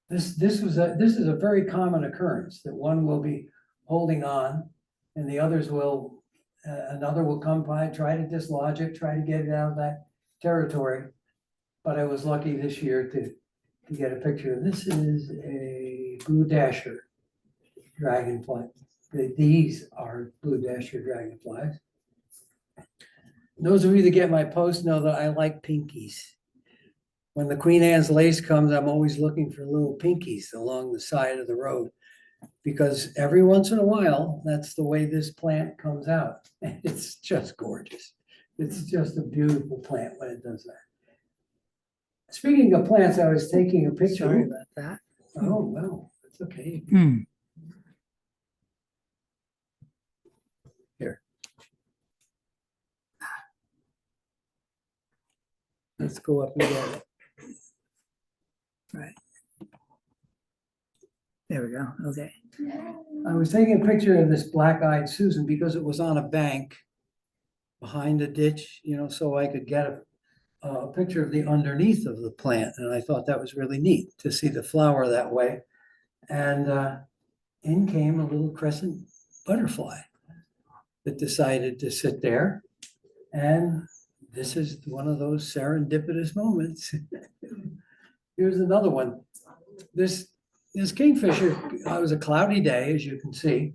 this is a very common occurrence, that one will be holding on and the others will, another will come by, try to dislodge it, try to get it out of that territory. But I was lucky this year to get a picture. This is a blue dasher dragonfly. These are blue dasher dragonflies. Those of you that get my post know that I like pinkies. When the Queen Anne's lace comes, I'm always looking for little pinkies along the side of the road, because every once in a while, that's the way this plant comes out. It's just gorgeous. It's just a beautiful plant when it does that. Speaking of plants, I was taking a picture. Sorry about that. Oh, well, it's okay. Hmm. Let's go up and get it. Right. There we go. Okay. I was taking a picture of this black-eyed Susan because it was on a bank behind a ditch, so I could get a picture of the underneath of the plant. And I thought that was really neat to see the flower that way. And in came a little crescent butterfly that decided to sit there. And this is one of those serendipitous moments. Here's another one. This kingfisher, it was a cloudy day, as you can see.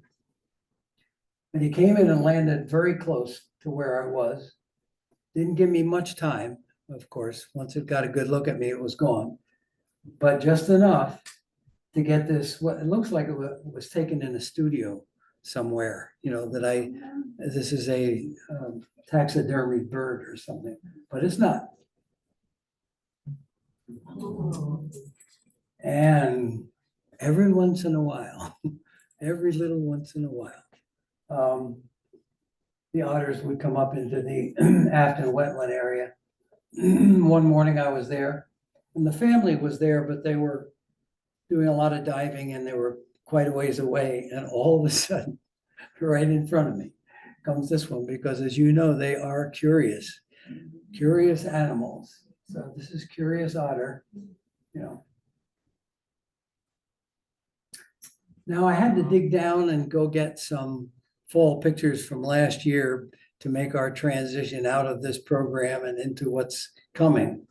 And he came in and landed very close to where I was. Didn't give me much time, of course. Once it got a good look at me, it was gone. But just enough to get this, what it looks like it was taken in a studio somewhere, this is a taxidermy bird or something, but it's not. And every once in a while, every little once in a while, the otters would come up into the Afton wetland area. One morning I was there, and the family was there, but they were doing a lot of diving and they were quite a ways away. And all of a sudden, right in front of me comes this one, because as you know, they are curious animals. So this is curious otter, Now I had to dig down and go get some fall pictures from last year to make our transition out of this program and into what's coming.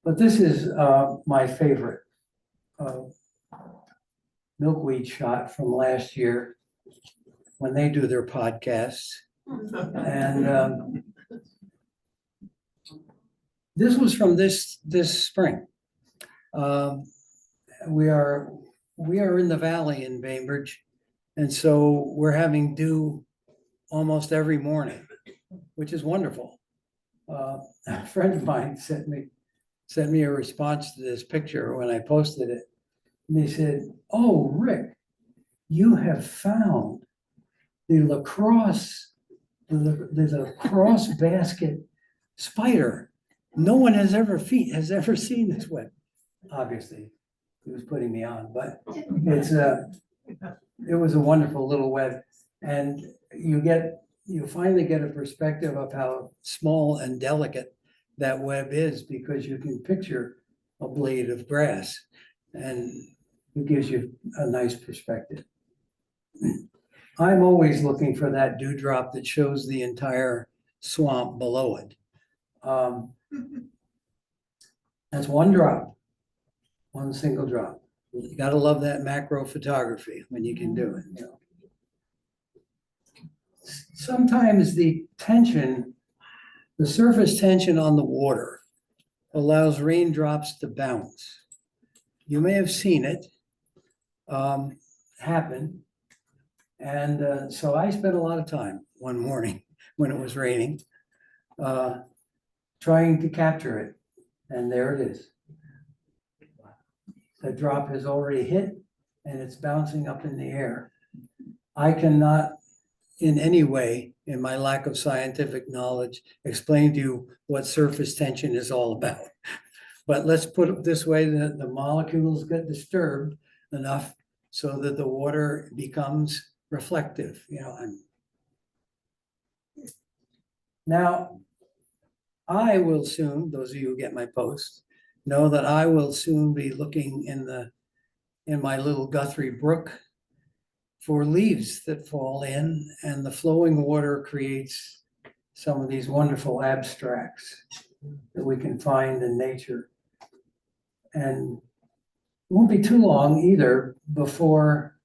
But this is my favorite milkweed shot from last year when they do their podcasts. And this was from this spring. We are in the valley in Bainbridge, and so we're having dew almost every morning, which is wonderful. A friend of mine sent me a response to this picture when I posted it. And they said, "Oh, Rick, you have found the lacrosse basket spider. No one has ever seen this web." Obviously, he was putting me on, but it was a wonderful little web. And you finally get a perspective of how small and delicate that web is, because you can picture a blade of grass, and it gives you a nice perspective. I'm always looking for that dewdrop that shows the entire swamp below it. That's one drop, one single drop. You gotta love that macro photography when you can do it. Sometimes the surface tension on the water allows raindrops to bounce. You may have seen it happen. And so I spent a lot of time one morning when it was raining, trying to capture it. And there it is. The drop has already hit and it's bouncing up in the air. I cannot in any way, in my lack of scientific knowledge, explain to you what surface tension is all about. But let's put it this way, that the molecules get disturbed enough so that the water becomes reflective, Now, I will soon, those of you who get my posts, know that I will soon be looking in my little Guthrie Brook for leaves that fall in, and the flowing water creates some of these wonderful abstracts that we can find in nature. And it won't be too long either before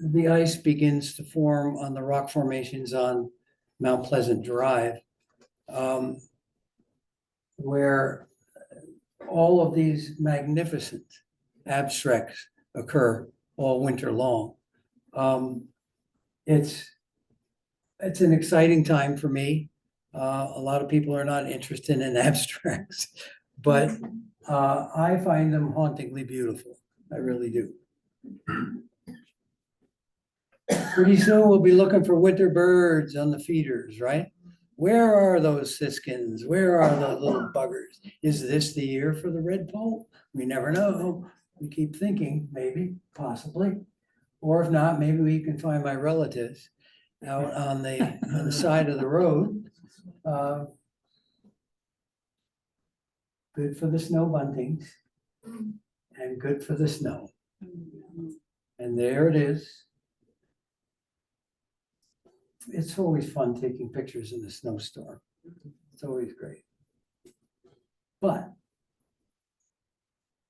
the ice begins to form on the rock formations on Mount Pleasant Drive, where all of these magnificent abstracts occur all winter long. It's an exciting time for me. A lot of people are not interested in abstracts, but I find them hauntingly beautiful. I really do. Pretty soon we'll be looking for winter birds on the feeders, right? Where are those siskins? Where are the little buggers? Is this the year for the redpoll? We never know. We keep thinking, maybe, possibly. Or if not, maybe we can find my relatives out on the side of the road. Good for the snow buntings and good for the snow. And there it is. It's always fun taking pictures in the snowstorm. It's always great. But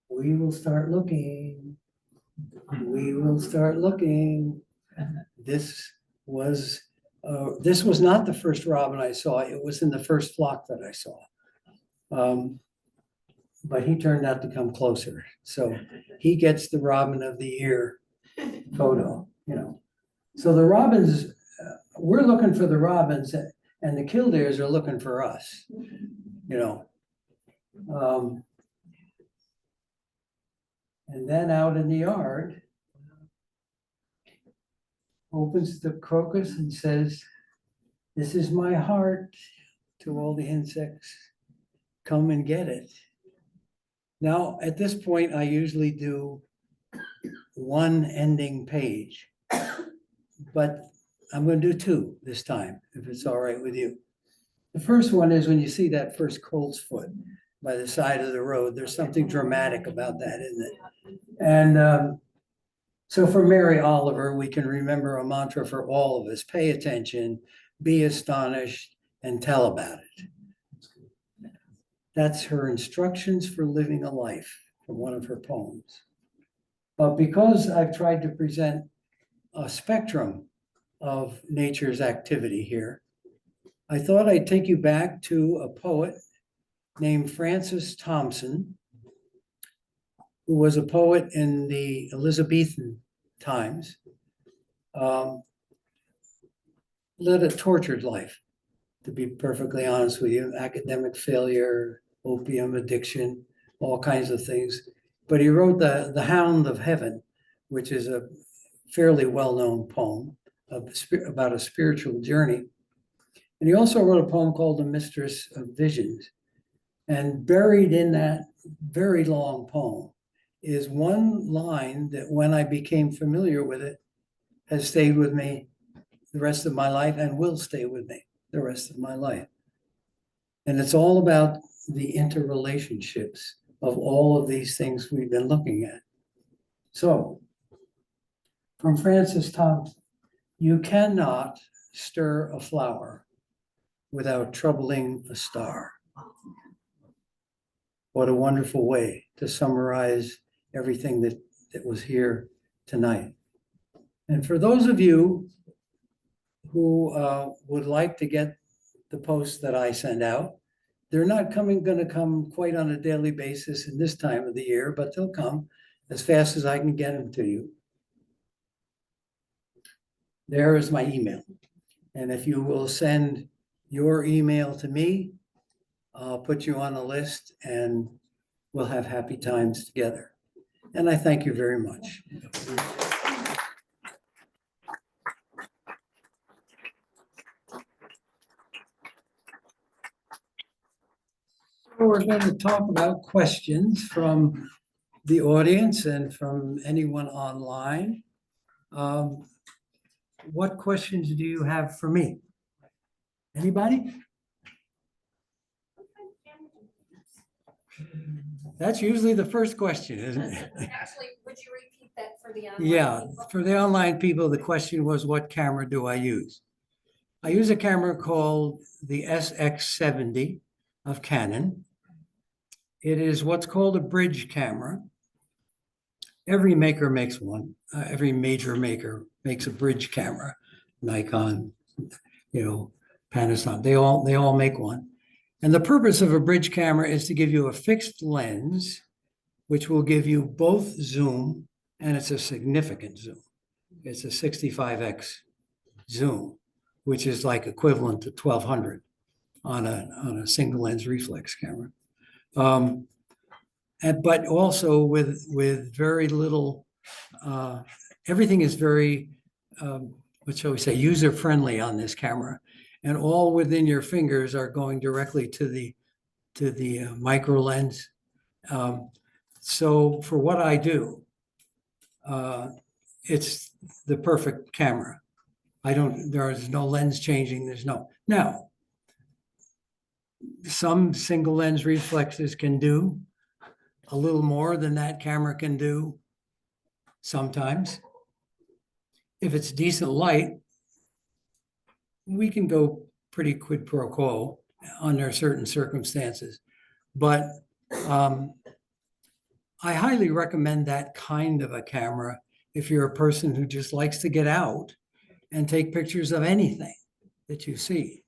we will start looking. We will start looking. This was not the first robin I saw. It was in the first flock that I saw. But he turned out to come closer. So he gets the Robin of the Year photo, you know. So the robins, we're looking for the robins and the killdeers are looking for us, you know. And then out in the yard, opens the crocus and says, "This is my heart to all the insects. Come and get it." Now, at this point, I usually do one ending page, but I'm going to do two this time, if it's all right with you. The first one is when you see that first colt's foot by the side of the road. There's something dramatic about that, isn't it? And so for Mary Oliver, we can remember a mantra for all of us: pay attention, be astonished, and tell about it. That's her instructions for living a life from one of her poems. But because I've tried to present a spectrum of nature's activity here, I thought I'd take you back to a poet named Francis Thompson, who was a poet in the Elizabethan times, led a tortured life, to be perfectly honest with you. Academic failure, opium addiction, all kinds of things. But he wrote the Hound of Heaven, which is a fairly well-known poem about a spiritual journey. And he also wrote a poem called The Mistress of Visions. And buried in that very long poem is one line that, when I became familiar with it, has stayed with me the rest of my life and will stay with me the rest of my life. And it's all about the interrelationships of all of these things we've been looking at. So, from Francis Thompson, you cannot stir a flower without troubling a star. What a wonderful way to summarize everything that was here tonight. And for those of you who would like to get the posts that I send out, they're not going to come quite on a daily basis in this time of the year, but they'll come as fast as I can get them to you. There is my email. And if you will send your email to me, I'll put you on a list and we'll have happy times together. And I thank you very much. So we're going to talk about questions from the audience and from anyone online. What questions do you have for me? Anybody? That's usually the first question, isn't it? Actually, would you repeat that for the online? Yeah, people? for the online people, the question was, what camera do I use? I use a camera called the SX70 of Canon. It is what's called a bridge camera. Every maker makes one. Every major maker makes a bridge camera. Nikon, Panasonic, they all make one. And the purpose of a bridge camera is to give you a fixed lens, which will give you both zoom, and it's a significant zoom. It's a 65x zoom, which is like equivalent to 1200 on a single lens reflex camera. But also with very little, everything is very, what shall we say, user-friendly on this camera. And all within your fingers are going directly to the micro lens. So for what I do, it's the perfect camera. There is no lens changing, now, some single lens reflexes can do a little more than that camera can do sometimes. If it's decent light, we can go pretty quid pro quo under certain circumstances. But I highly recommend that kind of a camera if you're a person who just likes to get out and take pictures of anything that you see.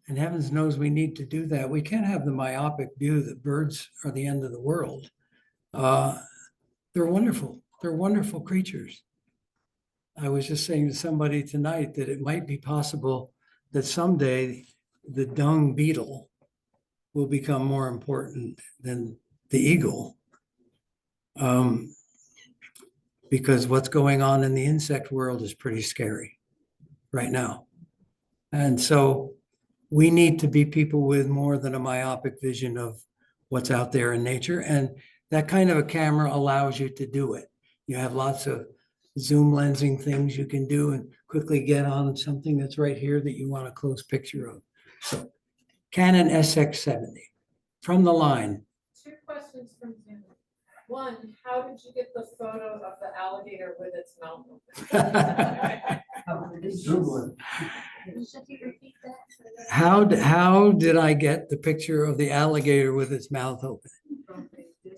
And heavens knows we need to do that. We can't have the myopic view that birds are the end of the world. They're wonderful. They're wonderful creatures. I was just saying to somebody tonight that it might be possible that someday the dung beetle will become more important than the eagle. Because what's going on in the insect world is pretty scary right now. And so we need to be people with more than a myopic vision of what's out there in nature. And that kind of a camera allows you to do it. You have lots of zoom lensing things you can do and quickly get on something that's right here that you want a close picture of. So Canon SX70 from the line. 2 questions from Tim. 1, how did you get the photo of the alligator with its mouth open? Should you repeat that? How did I get the picture of the alligator with its mouth open?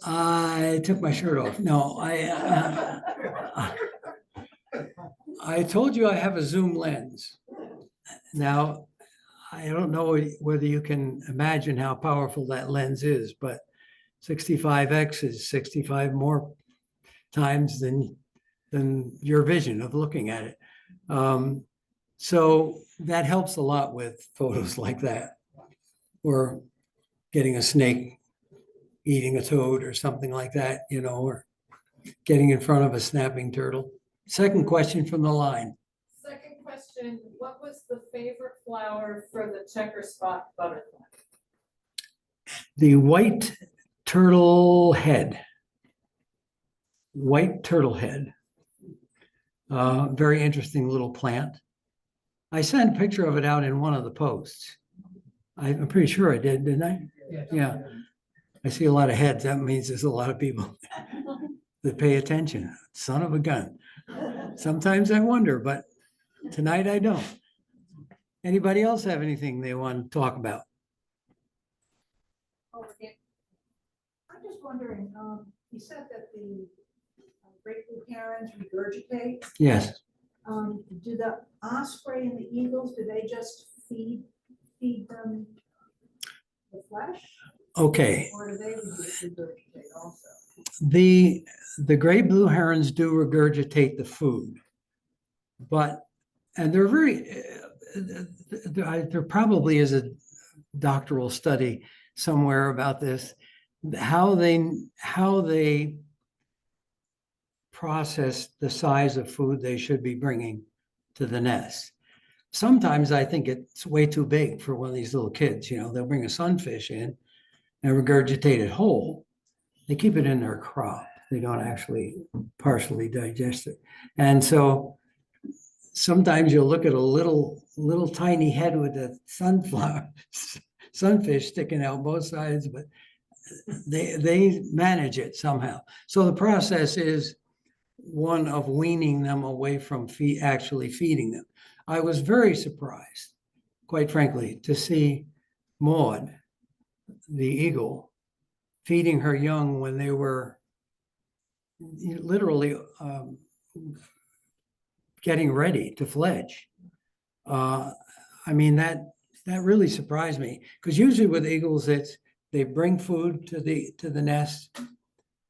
I took my shirt off. No, I told you I have a zoom lens. Now, I don't know whether you can imagine how powerful that lens is, but 65x is 65 more times than your vision of looking at it. So that helps a lot with photos like that, or getting a snake eating a toad or something like that, or getting in front of a snapping turtle. Second question from the line. Second question, what was the favorite flower for the checker spot butterfly? The white turtle head. White turtle head. Very interesting little plant. I sent a picture of it out in one of the posts. I'm pretty sure I did, didn't I? Yeah. I see a lot of heads. That means there's a lot of people that pay attention. Son of a gun. Sometimes I wonder, but tonight I don't. Anybody else have anything they want to talk about? Over here. I'm just wondering, you said that the great blue herons regurgitate. Yes. Do the osprey and the eagles, do they just feed them the flesh? Okay. Or do they regurgitate also? The gray blue herons do regurgitate the food, and they're very, there probably is a doctoral study somewhere about this, how they process the size of food they should be bringing to the nest. Sometimes I think it's way too big for one of these little kids. They'll bring a sunfish in and regurgitate it whole. They keep it in their crop. They don't actually partially digest it. And so sometimes you'll look at a little tiny head with a sunfish sticking out both sides, but they manage it somehow. So the process is one of weaning them away from actually feeding them. I was very surprised, quite frankly, to see Maud, the eagle, feeding her young when they were literally getting ready to fledge. I mean, that really surprised me, because usually with eagles, they bring food to the nest,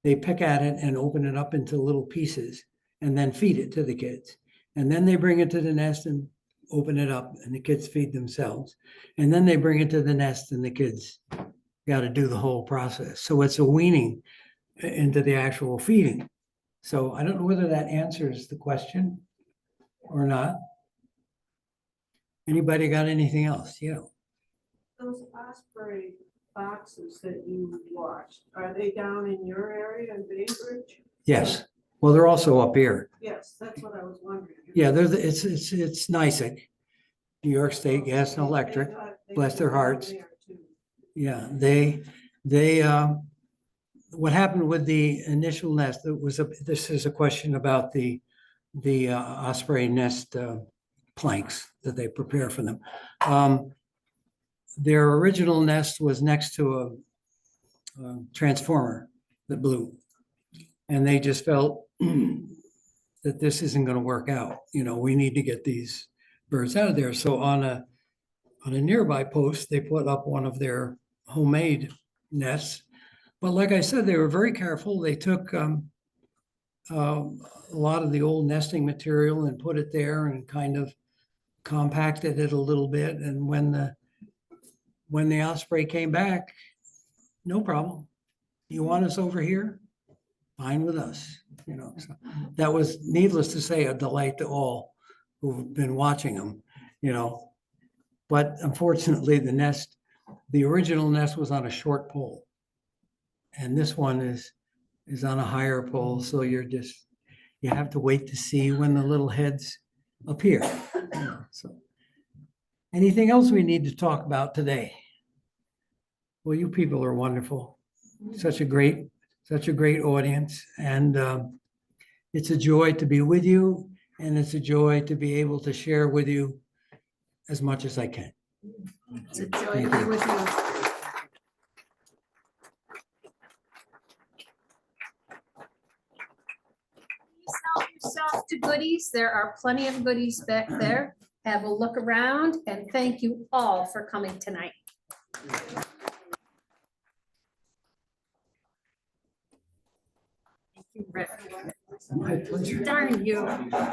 they pick at it and open it up into little pieces and then feed it to the kids. And then they bring it to the nest and open it up and the kids feed themselves. And then they bring it to the nest and the kids got to do the whole process. So it's a weaning into the actual feeding. So I don't know whether that answers the question or not. Anybody got anything else? Yeah. Those osprey boxes that you watched, are they down in your area in Bainbridge? Yes. Well, they're also up here. Yes, that's what I was wondering. Yeah, it's NYSEG, New York State Gas and Electric. Bless their hearts. Yeah, they what happened with the initial nest, this is a question about the osprey nest planks that they prepare for them. Their original nest was next to a transformer that blew. And they just felt that this isn't going to work out. You know, we need to get these birds out of there. So on a nearby post, they put up one of their homemade nests. But like I said, they were very careful. They took a lot of the old nesting material and put it there and kind of compacted it a little bit. And when the osprey came back, no problem. You want us over here? Fine with us. You know, so that was, needless to say, a delight to all who've been watching them, you know. But unfortunately, the original nest was on a short pole. And this one is on a higher pole. So you have to wait to see when the little heads appear. You know, so anything else we need to talk about today? Well, you people are wonderful. Such a great audience. And it's a joy to be with you. And it's a joy to be able to share with you as much as I can. It's a joy to be with you. Please help yourself to goodies. There are plenty of goodies back there. Have a look around, and thank you all for coming tonight. Thank you, Rick. My pleasure. Darn you.